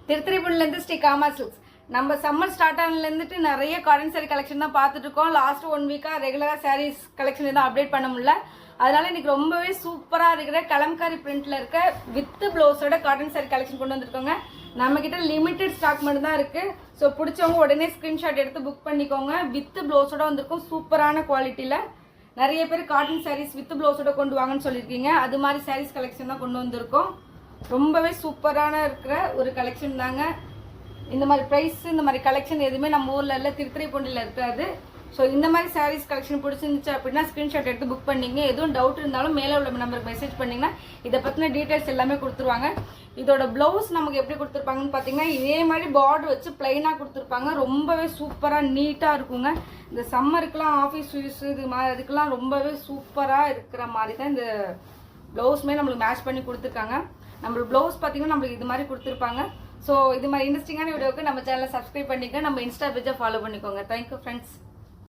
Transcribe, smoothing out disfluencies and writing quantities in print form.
திருத்திரைப்பூர்லேருந்து Sri gamma silks. நம்ம summer start ஆனதுலேருந்துட்டு நிறைய cotton sari collection தான் பார்த்துட்டு இருக்கோம். லாஸ்ட் 1 வீக்காக ரெகுலராக சாரீஸ் கலெக்ஷன் எதுவும் அப்டேட் பண்ண முடியல. அதனால இன்னைக்கு ரொம்பவே சூப்பராக இருக்கிற கலம்காரி பிரிண்ட்ல இருக்க வித் ப்ளவுஸோட காட்டன் சாரீ கலெக்ஷன் கொண்டு வந்திருக்கோங்க. நம்ம கிட்ட லிமிடெட் ஸ்டாக் மட்டும் தான் இருக்கு. ஸோ பிடிச்சவங்க உடனே ஸ்கிரீன்ஷாட் எடுத்து புக் பண்ணிக்கோங்க. வித் ப்ளவுஸோட வந்திருக்கும் சூப்பரான குவாலிட்டியில். நிறைய பேர் காட்டன் சாரீஸ் வித் ப்ளவுஸோட கொண்டு வாங்கன்னு சொல்லியிருக்கீங்க. அது மாதிரி சாரீஸ் கலெக்ஷன் தான் கொண்டு வந்திருக்கோம். ரொம்பவே சூப்பரான இருக்கிற ஒரு கலெக்ஷன் தாங்க. இந்த மாதிரி ப்ரைஸ் இந்த மாதிரி கலெக்ஷன் எதுவுமே நம்ம ஊரில் இல்லை, திருத்துறைப்பூண்டியில் இருக்காது. ஸோ இந்த மாதிரி சாரீஸ் கலெக்ஷன் பிடிச்சிருந்துச்சு அப்படின்னா ஸ்க்ரீன்ஷாட் எடுத்து புக் பண்ணிங்க. எதுவும் டவுட் இருந்தாலும் மேலே உள்ள நம்பருக்கு மெசேஜ் பண்ணிங்கன்னா இதை பற்றின டீட்டெயில்ஸ் எல்லாமே கொடுத்துருவாங்க. இதோட ப்ளவுஸ் நமக்கு எப்படி கொடுத்துருப்பாங்கன்னு பார்த்தீங்கன்னா இதே மாதிரி பார்டர் வச்சு ப்ளைனாக கொடுத்துருப்பாங்க. ரொம்பவே சூப்பராக நீட்டாக இருக்குங்க. இந்த சம்மருக்குலாம் ஆஃபீஸ் யூஸ் இது மாதிரி அதுக்கெல்லாம் ரொம்பவே சூப்பராக இருக்கிற மாதிரி தான் இந்த ப்ளவுஸுமே நம்மளுக்கு மேட்ச் பண்ணி கொடுத்துருக்காங்க. நம்மளுக்கு ப்ளவுஸ் பார்த்தீங்கன்னா நம்மளுக்கு இது மாதிரி கொடுத்துருப்பாங்க. ஸோ இது மாதிரி இன்ட்ரெஸ்டிங்கான வீடியோவுக்கு நம்ம சேனலை சப்ஸ்கிரைப் பண்ணிக்க, நம்ம இன்ஸ்டா பேஜை ஃபாலோ பண்ணிக்கோங்க. Thank you friends.